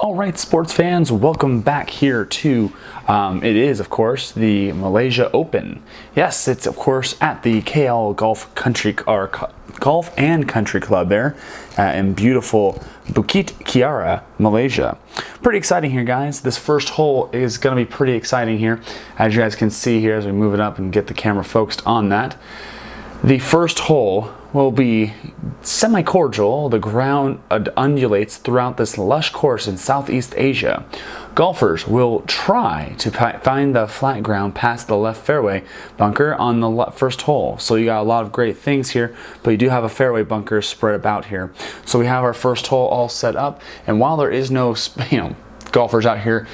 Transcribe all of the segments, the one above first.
All right, sports fans, welcome back here to, it is, of course, the Malaysia Open. Yes, it's, of course, at the KL Golf and Country Club there in beautiful Bukit Kiara, Malaysia. Pretty exciting here, guys. This first hole is going to be pretty exciting here, as you guys can see here as we move it up and get the camera focused on that. The first hole will be semi-cordial. The ground undulates throughout this lush course in Southeast Asia. Golfers will try to find the flat ground past the left fairway bunker on the first hole. So you got a lot of great things here, but you do have a fairway bunker spread about here. So we have our first hole all set up, and while there is no, golfers out here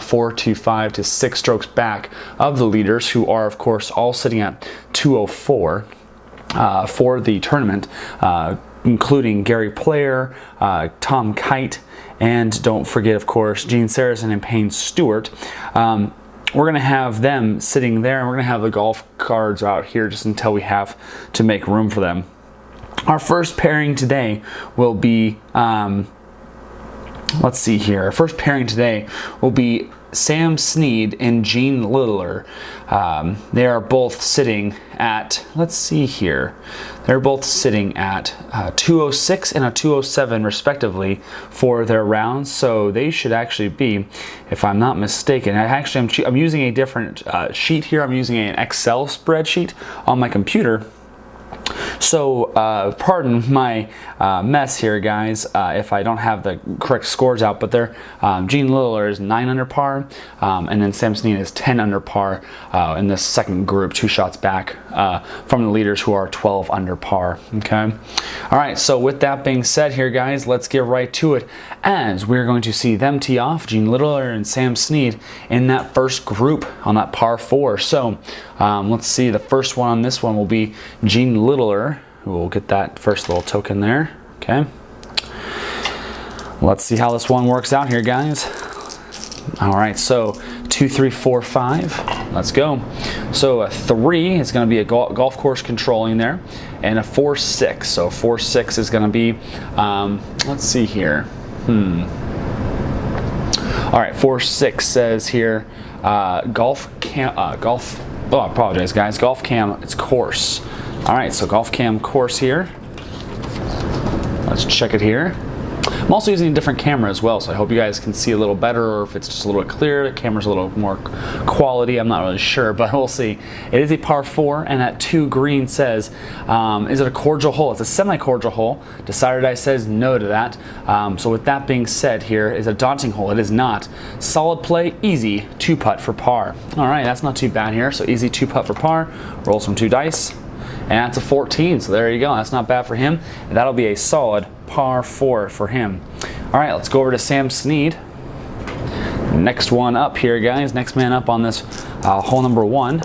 4 to 5 to 6 strokes back of the leaders, who are of course all sitting at 204 for the tournament, including Gary Player, Tom Kite, and don't forget, of course, Gene Saracen and Payne Stewart. We're going to have them sitting there, and we're going to have the golf cards out here just until we have to make room for them. Our first pairing today will be, let's see here. Our first pairing today will be Sam Snead and Gene Littler. They are both sitting at, let's see here, they're both sitting at 206 and a 207 respectively for their rounds, so they should actually be, if I'm not mistaken, I'm using a different sheet here. I'm using an Excel spreadsheet on my computer. So pardon my mess here, guys, if I don't have the correct scores out, but Gene Littler is 9 under par, and then Sam Snead is 10 under par in this second group, 2 shots back from the leaders, who are 12 under par. Okay. All right, so with that being said here, guys, let's get right to it, as we're going to see them tee off, Gene Littler and Sam Snead, in that first group on that par 4. So let's see, the first one on this one will be Gene Littler, who will get that first little token there. Okay. Let's see how this one works out here, guys. All right, so 2, 3, 4, 5. Let's go. So a 3 is going to be a golf course controlling there, and a 4, 6. So 4, 6 is going to be, let's see here. All right, 4, 6 says here, golf. Oh, I apologize, guys. Golf cam. It's course. All right, so golf cam course here. Let's check it here. I'm also using a different camera as well, so I hope you guys can see a little better, or if it's just a little bit clearer, the camera's a little more quality. I'm not really sure, but we'll see. It is a par 4, and that 2 green says, is it a cordial hole? It's a semi-cordial hole. Decided I says no to that. So with that being said, here is a daunting hole. It is not. Solid play, easy 2-putt for par. All right, that's not too bad here. So easy 2-putt for par. Roll some 2 dice. And that's a 14, so there you go. That's not bad for him. And that'll be a solid par 4 for him. All right, let's go over to Sam Snead. Next one up here, guys. Next man up on this hole number 1.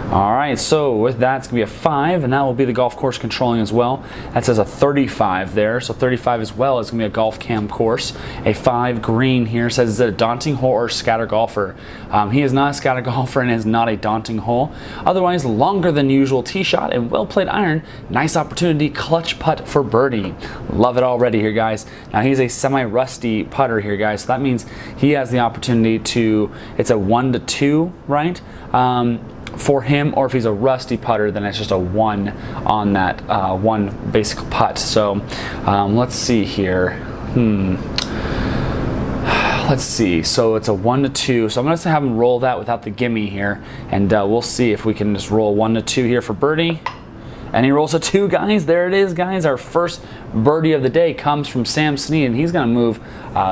All right, so with that, it's gonna be a 5, and that will be the golf course controlling as well. That says a 35 there, so 35 as well is gonna be a golf cam course. A 5 green here says, is it a daunting hole or scatter golfer? He is not a scatter golfer and is not a daunting hole. Otherwise, longer than usual tee shot and well played iron. Nice opportunity, clutch putt for birdie. Love it already here, guys. Now he's a semi-rusty putter here, guys, so that means he has the opportunity to, it's a 1 to 2, right? For him, or if he's a rusty putter, then it's just a 1 on that 1 basic putt. So let's see here. Let's see. So it's a 1 to 2. So I'm going to have him roll that without the gimme here, and we'll see if we can just roll 1 to 2 here for birdie. And he rolls a 2, guys. There it is, guys. Our first birdie of the day comes from Sam Snead, and he's going to move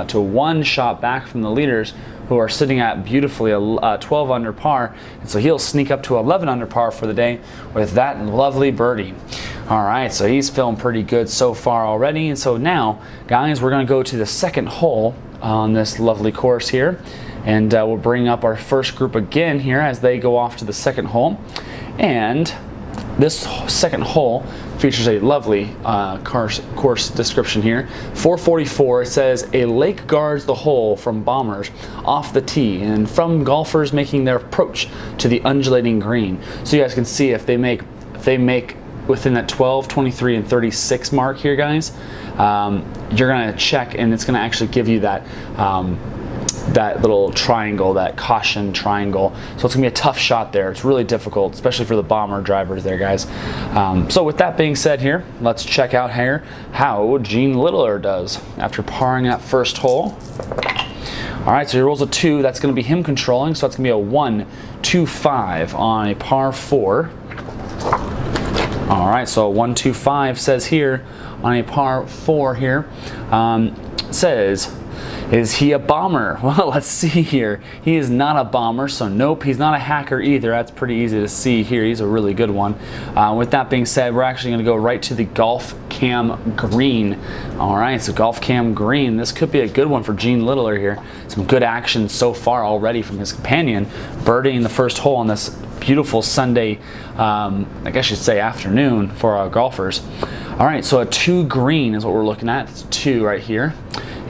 to 1 shot back from the leaders, who are sitting at beautifully a 12 under par, and so he'll sneak up to 11 under par for the day with that lovely birdie. All right, so he's feeling pretty good so far already, and so now, guys, we're going to go to the second hole on this lovely course here, and we'll bring up our first group again here as they go off to the second hole. And this second hole features a lovely course description here. 444, it says, a lake guards the hole from bombers off the tee and from golfers making their approach to the undulating green. So you guys can see if they make within that 12, 23, and 36 mark here, guys, you're going to check, and it's going to actually give you that that little triangle, that caution triangle. So it's gonna be a tough shot there. It's really difficult, especially for the bomber drivers there, guys. So with that being said here, let's check out here how Gene Littler does after parring that first hole. All right, so he rolls a 2. That's gonna be him controlling, so that's gonna be a 1, 2, 5 on a par 4. All right, so 1, 2, 5 says here on a par 4 here, says, is he a bomber? Well, let's see here. He is not a bomber, so nope, he's not a hacker either. That's pretty easy to see here. He's a really good one. With that being said, we're actually going to go right to the Golf Cam Green. All right, so Golf Cam Green. This could be a good one for Gene Littler here. Some good action so far already from his companion, birdieing the first hole on this beautiful Sunday, I guess you should say afternoon for our golfers. All right, so a 2 green is what we're looking at. It's a 2 right here.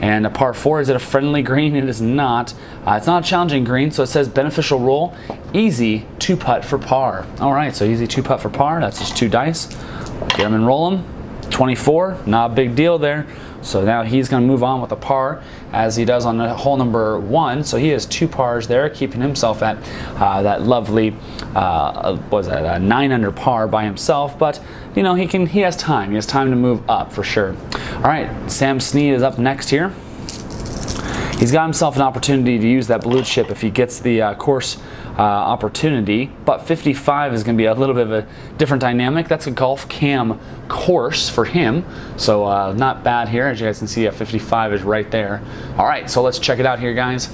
And a par 4, is it a friendly green? It is not. It's not a challenging green, so it says beneficial roll, easy 2-putt for par. All right, so easy 2-putt for par. That's just 2 dice. Get them and roll them. 24, not a big deal there. So now he's going to move on with a par as he does on hole number 1. So he has 2 pars there, keeping himself at that lovely, what was that, a 9 under par by himself. But you know, he has time. He has time to move up for sure. All right, Sam Snead is up next here. He's got himself an opportunity to use that blue chip if he gets the course opportunity, but 55 is going to be a little bit of a different dynamic. That's a Golf Cam course for him, so not bad here. As you guys can see, 55 is right there. All right, so let's check it out here, guys.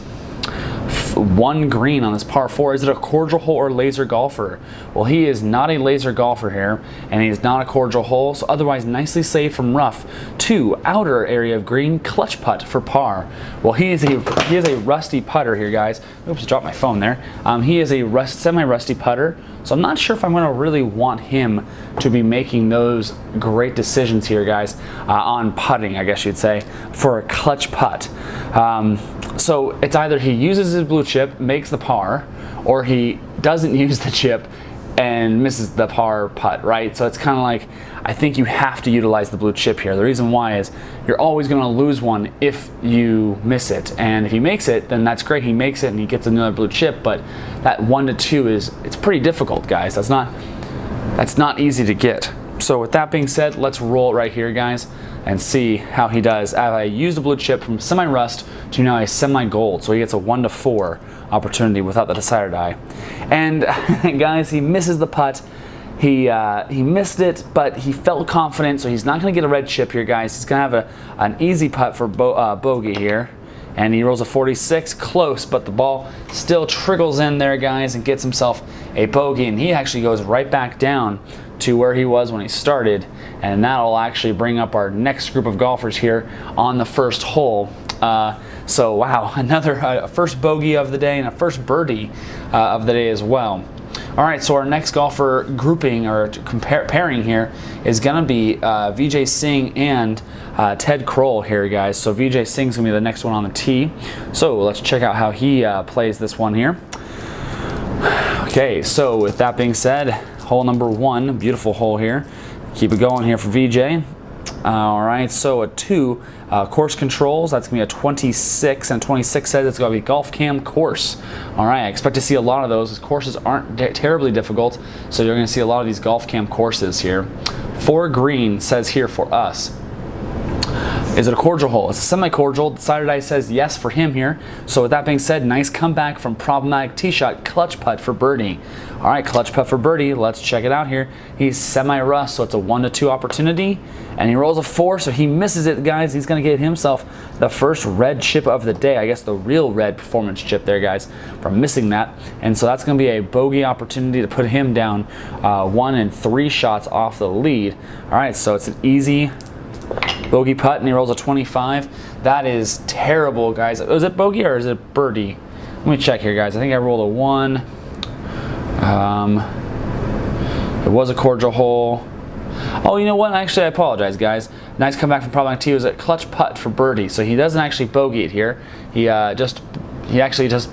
1 green on this par 4. Is it a cordial hole or laser golfer? Well, he is not a laser golfer here, and he's not a cordial hole, so otherwise nicely saved from rough. 2, outer area of green, clutch putt for par. Well, he is a rusty putter here, guys. Oops, dropped my phone there. He is a semi-rusty putter, so I'm not sure if I'm going to really want him to be making those great decisions here, guys, on putting, I guess you'd say, for a clutch putt. So it's either he uses his blue chip, makes the par, or he doesn't use the chip and misses the par putt, right? So it's kind of like, I think you have to utilize the blue chip here. The reason why is you're always going to lose one if you miss it. And if he makes it, then that's great. He makes it and he gets another blue chip, but that 1 to 2 it's pretty difficult, guys. That's not easy to get. So with that being said, let's roll it right here, guys, and see how he does. I use the blue chip from semi-rust to now a semi-gold, so he gets a 1 to 4 opportunity without the decider die. And guys, he misses the putt. He missed it, but he felt confident, so he's not going to get a red chip here, guys. He's going to have an easy putt for bogey here. And he rolls a 46, close, but the ball still trickles in there, guys, and gets himself a bogey. And he actually goes right back down to where he was when he started. And that'll actually bring up our next group of golfers here on the first hole. So, wow, another first bogey of the day and a first birdie of the day as well. All right, so our next golfer grouping or pairing here is going to be Vijay Singh and Ted Crowell here, guys. So Vijay Singh's going to be the next one on the tee. So let's check out how he plays this one here. Okay, so with that being said, hole number 1, beautiful hole here. Keep it going here for Vijay. All right, so a 2 course controls. That's gonna be a 26, and 26 says it's gonna be Golf Cam course. All right, I expect to see a lot of those. These courses aren't terribly difficult, so you're gonna see a lot of these Golf Cam courses here. 4 green says here for us. Is it a cordial hole? It's a semi-cordial. Decider die says yes for him here. So with that being said, nice comeback from problematic tee shot, clutch putt for birdie. All right, clutch putt for birdie. Let's check it out here. He's semi-rust, so it's a 1 to 2 opportunity. And he rolls a 4, so he misses it, guys. He's going to get himself the first red chip of the day. I guess the real red performance chip there, guys, from missing that. And so that's going to be a bogey opportunity to put him down 1 and 3 shots off the lead. All right, so it's an easy bogey putt, and he rolls a 25. That is terrible, guys. Was it bogey or is it birdie? Let me check here, guys. I think I rolled a 1. It was a cordial hole. Oh, you know what? Actually, I apologize, guys. Nice comeback from problematic tee. It was a clutch putt for birdie. So he doesn't actually bogey it here. He actually just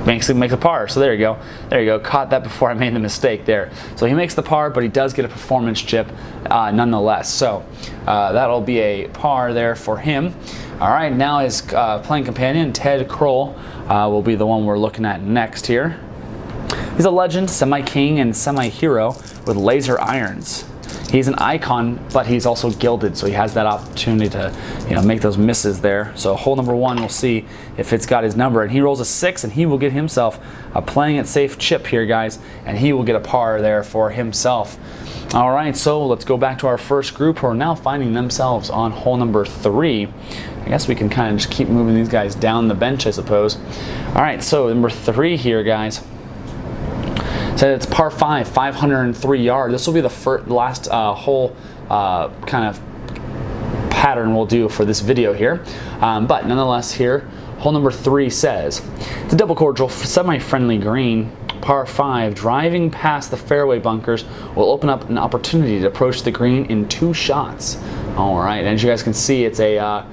makes a par. So there you go. There you go. Caught that before I made the mistake there. So he makes the par, but he does get a performance chip nonetheless. So that'll be a par there for him. All right, now his playing companion, Ted Crowell, will be the one we're looking at next here. He's a legend, semi-king, and semi-hero with laser irons. He's an icon, but he's also gilded, so he has that opportunity to, make those misses there. So hole number 1, we'll see if it's got his number, and he rolls a 6, and he will get himself a playing it safe chip here, guys, and he will get a par there for himself. All right, so let's go back to our first group who are now finding themselves on hole number 3. I guess we can kind of just keep moving these guys down the bench, I suppose. All right, so number 3 here, guys. So it's par 5, 503 yards. This will be the last hole kind of pattern we'll do for this video here. But nonetheless here, hole number 3 says, it's a double cordial, semi-friendly green, par 5, driving past the fairway bunkers will open up an opportunity to approach the green in 2 shots. All right, and as you guys can see, it's a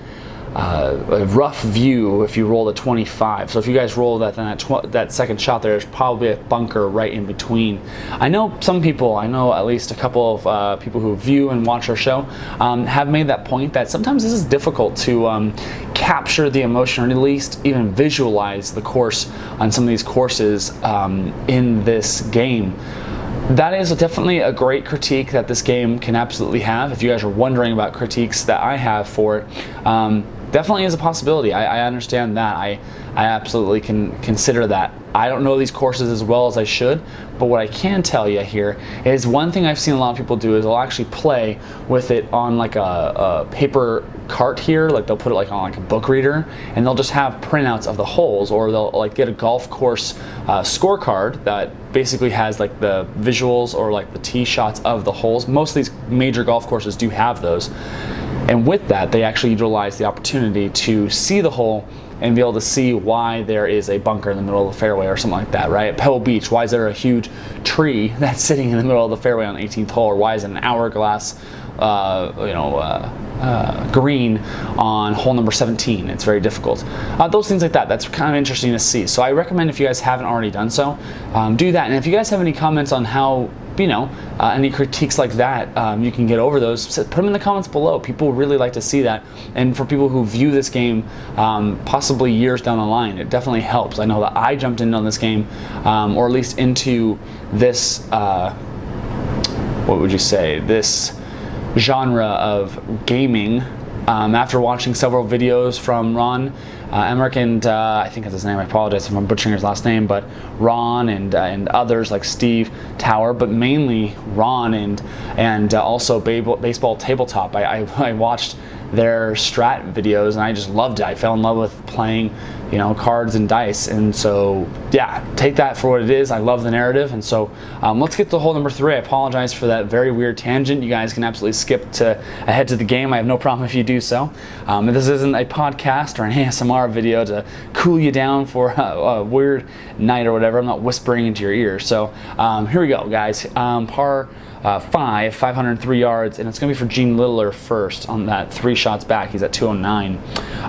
rough view if you roll the 25. So if you guys roll that, then that second shot there's probably a bunker right in between. I know some people, I know at least a couple of people who view and watch our show have made that point that sometimes this is difficult to capture the emotion, or at least even visualize the course on some of these courses in this game. That is definitely a great critique that this game can absolutely have. If you guys are wondering about critiques that I have for it, definitely is a possibility. I understand that. I absolutely can consider that. I don't know these courses as well as I should, but what I can tell you here is one thing I've seen a lot of people do is they'll actually play with it on like a paper cart here, like they'll put it like on like a book reader, and they'll just have printouts of the holes, or they'll like get a golf course scorecard that basically has like the visuals or like the tee shots of the holes. Most of these major golf courses do have those. And with that, they actually utilize the opportunity to see the hole and be able to see why there is a bunker in the middle of the fairway or something like that, right? At Pebble Beach, why is there a huge tree that's sitting in the middle of the fairway on the 18th hole? Or why is it an hourglass green on hole number 17? It's very difficult. Those things like that, that's kind of interesting to see. So I recommend, if you guys haven't already done so, do that. And if you guys have any comments on how, any critiques like that, you can get over those, put them in the comments below. People really like to see that. And for people who view this game possibly years down the line, it definitely helps. I know that I jumped in on this game, or at least into this, what would you say, this genre of gaming after watching several videos from Ron Emmerich and I think that's his name, I apologize if I'm butchering his last name, but Ron and others like Steve Tower, but mainly Ron and also Baseball Tabletop. I watched their strat videos and I just loved it. I fell in love with playing cards and dice, and so yeah, take that for what it is. I love the narrative, and so let's get to hole number 3. I apologize for that very weird tangent. You guys can absolutely skip ahead to the game. I have no problem if you do so. This isn't a podcast or an ASMR video to cool you down for a weird night or whatever. I'm not whispering into your ear. So here we go, guys. Par 5, 503 yards, and it's going to be for Gene Littler first on that 3 shots back. He's at 209.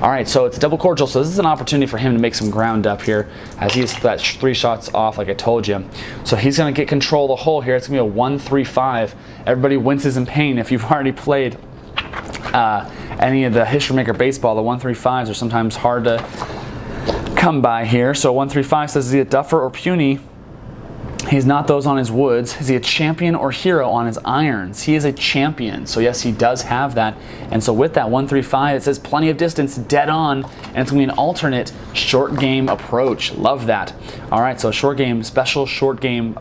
All right, so it's a double cordial, so this is an opportunity for him to make some ground up here as he's that 3 shots off, like I told you. So he's going to get control of the hole here. It's going to be a 1-3-5. Everybody winces in pain if you've already played any of the History Maker Baseball. The 1-3-5s are sometimes hard to come by here. So 1-3-5 says, is he a duffer or puny? He's not those on his woods. Is he a champion or hero on his irons? He is a champion. So yes, he does have that. And so with that 1-3-5, it says plenty of distance, dead on, and it's going to be an alternate short game approach. Love that. All right, so short game, special short game,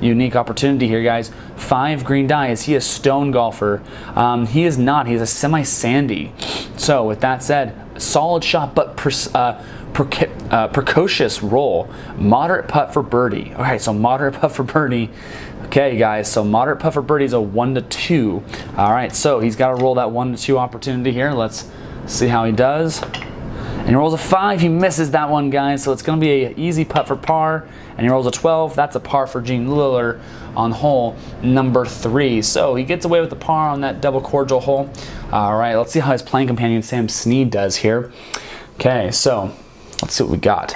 unique opportunity here, guys. 5 green die. Is he a stone golfer? He is not. He is a semi-sandy. So with that said, solid shot, but precocious roll. Moderate putt for birdie. All right, so moderate putt for birdie. Okay, guys, so moderate putt for birdie is a 1-2. All right, so he's got to roll that 1-2 opportunity here. Let's see how he does. And he rolls a 5. He misses that one, guys. So it's going to be an easy putt for par. And he rolls a 12. That's a par for Gene Littler on hole number 3. So he gets away with the par on that double cordial hole. All right, let's see how his playing companion Sam Snead does here. Okay, so let's see what we got.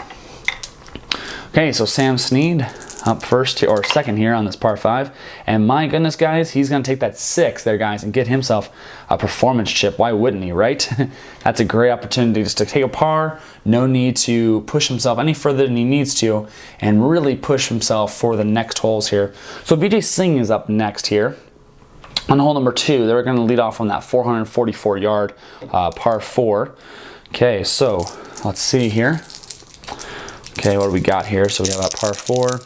Okay, so Sam Snead up first or second here on this par 5. And my goodness, guys, he's going to take that 6 there, guys, and get himself a performance chip. Why wouldn't he, right? That's a great opportunity just to take a par. No need to push himself any further than he needs to and really push himself for the next holes here. So Vijay Singh is up next here. On hole number 2, they're going to lead off on that 444-yard par 4. Okay, so let's see here. Okay, what do we got here? So we have that par 4.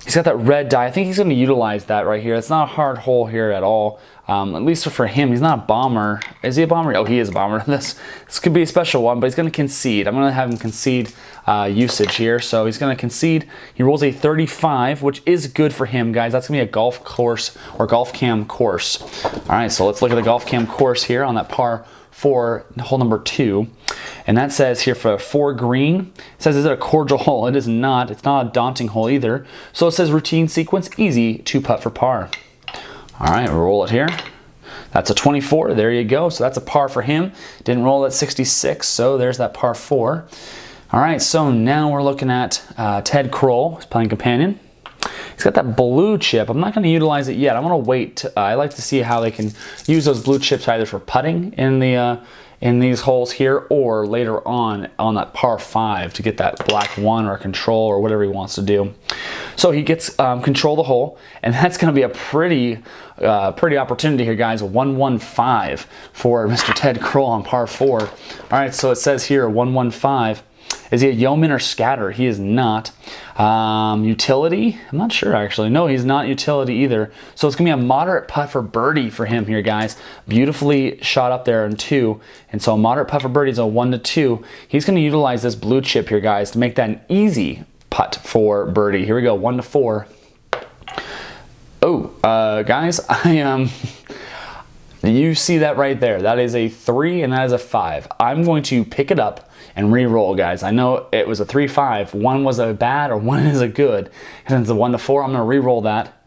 He's got that red die. I think he's going to utilize that right here. It's not a hard hole here at all. At least for him, he's not a bomber. Is he a bomber? Oh, he is a bomber. This could be a special one, but he's going to concede. I'm going to have him concede usage here. So he's going to concede. He rolls a 35, which is good for him, guys. That's going to be a golf course or golf cam course. All right, so let's look at the golf cam course here on that par 4, hole number 2. And that says here for 4 green, it says, is it a cordial hole? It is not. It's not a daunting hole either. So it says routine sequence, easy to putt for par. All right, we'll roll it here. That's a 24. There you go. So that's a par for him. Didn't roll at 66, so there's that par 4. All right, so now we're looking at Ted Crowell, his playing companion. He's got that blue chip. I'm not going to utilize it yet. I'm going to wait. I like to see how they can use those blue chips either for putting in these holes here or later on that par 5 to get that black 1 or control or whatever he wants to do. So he gets control of the hole, and that's going to be a pretty opportunity here, guys. 115 for Mr. Ted Crowell on par 4. All right, so it says here 115. Is he a yeoman or scatter? He is not. Utility? I'm not sure, actually. No, he's not utility either. So it's going to be a moderate putt for birdie for him here, guys. Beautifully shot up there in 2. And so a moderate putt for birdie is a 1 to 2. He's going to utilize this blue chip here, guys, to make that an easy putt for birdie. Here we go, 1 to 4. Oh, guys, you see that right there. That is a 3 and that is a 5. I'm going to pick it up and re-roll, guys. I know it was a 3-5. One was a bad or one is a good. And it's a 1 to 4. I'm going to re-roll that.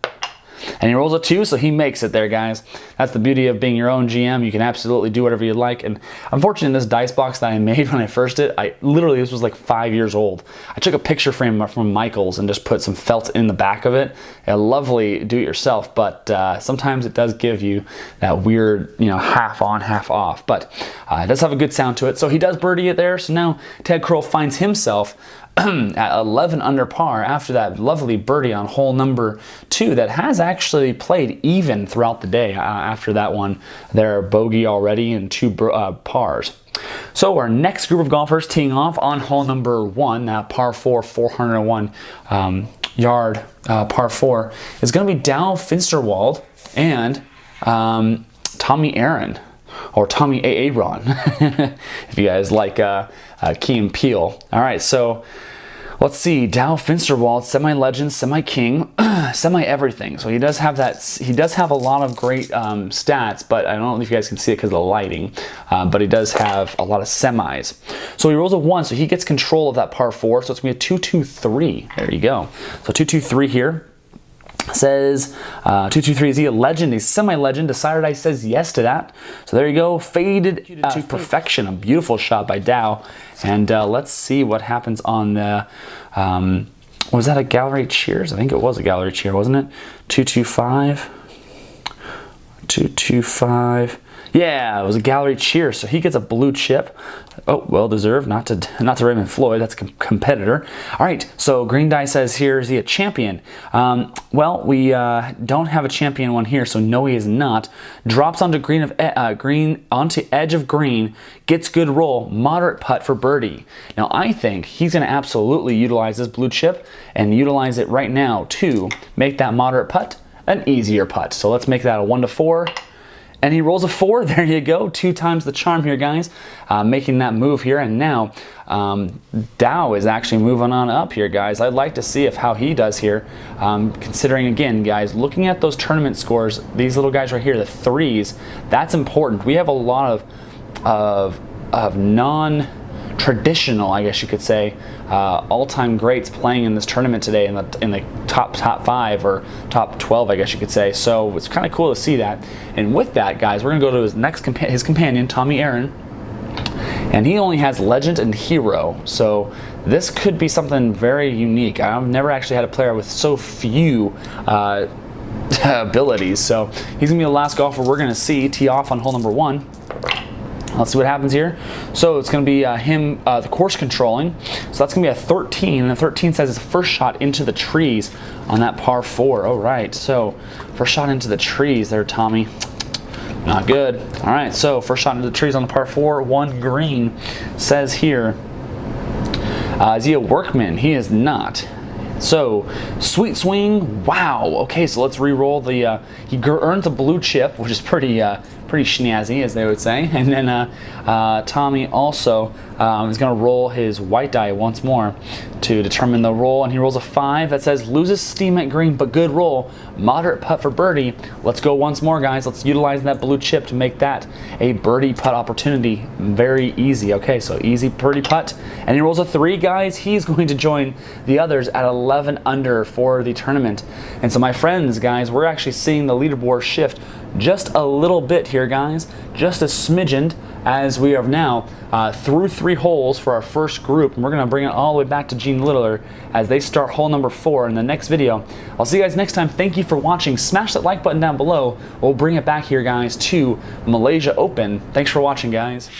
And he rolls a 2, so he makes it there, guys. That's the beauty of being your own GM. You can absolutely do whatever you like. And unfortunately, this dice box that I made when I first did, this was like 5 years old. I took a picture frame from Michael's and just put some felt in the back of it. A lovely do-it-yourself, but sometimes it does give you that weird, half on, half off. But it does have a good sound to it. So he does birdie it there. So now Ted Crowell finds himself at 11 under par after that lovely birdie on hole number 2 that has actually played even throughout the day after that one. They're bogey already and 2 pars. So our next group of golfers teeing off on hole number 1, that par 4, 401 yard par 4, is going to be Dow Finsterwald and Tommy Aaron, or Tommy Aaron, if you guys like Key and Peele. All right, so let's see. Dow Finsterwald, semi-legend, semi-king, semi-everything. So he does have that. He does have a lot of great stats, but I don't know if you guys can see it because of the lighting. But he does have a lot of semis. So he rolls a 1, so he gets control of that par 4. So it's gonna be a 2-2-3. There you go. So 2-2-3 here. Says 2-2-3, is he a legend? He's semi-legend. Decided I says yes to that. So there you go. Faded to perfection. A beautiful shot by Dow. And let's see what happens on the was that a gallery cheers? I think it was a gallery cheer, wasn't it? 2-2-5. 2-2-5. Yeah, it was a gallery cheer. So he gets a blue chip. Oh, well deserved. Not to Raymond Floyd. That's a competitor. All right. So green die says here, is he a champion? Well, we don't have a champion one here, so no, he is not. Drops onto onto edge of green. Gets good roll. Moderate putt for birdie. Now I think he's going to absolutely utilize this blue chip and utilize it right now to make that moderate putt an easier putt. So let's make that a 1 to 4. And he rolls a 4. There you go. 2 times the charm here, guys. Making that move here. And now Dow is actually moving on up here, guys. I'd like to see how he does here. Considering, again, guys, looking at those tournament scores, these little guys right here, the 3s, that's important. We have a lot of non-traditional, I guess you could say, all-time greats playing in this tournament today in the top 5 or top 12, I guess you could say. So it's kind of cool to see that. And with that, guys, we're gonna go to his companion, Tommy Aaron, and he only has legend and hero. So this could be something very unique. I've never actually had a player with so few abilities. So he's gonna be the last golfer we're gonna see tee off on hole number 1. Let's see what happens here. So it's going to be him, the course controlling. So that's going to be a 13, and the 13 says it's the first shot into the trees on that par 4. All right, so first shot into the trees there, Tommy. Not good. All right, so first shot into the trees on the par 4, 1 green. Says here, is he a workman? He is not. So, sweet swing, wow. Okay, so let's re-roll the, he earns a blue chip, which is pretty snazzy, as they would say. And then Tommy also is going to roll his white die once more to determine the roll, and he rolls a 5 that says loses steam at green, but good roll, moderate putt for birdie. Let's go once more, guys. Let's utilize that blue chip to make that a birdie putt opportunity. Very easy. Okay, so easy birdie putt, and he rolls a 3, guys. He's going to join the others at 11 under for the tournament. And so my friends, guys, we're actually seeing the leaderboard shift just a little bit here, guys, just a smidgen, as we are now through 3 holes for our first group, and we're going to bring it all the way back to Gene Littler as they start hole number 4 in the next video. I'll see you guys next time. Thank you for watching. Smash that like button down below. We'll bring it back here, guys, to Malaysia Open. Thanks for watching, guys.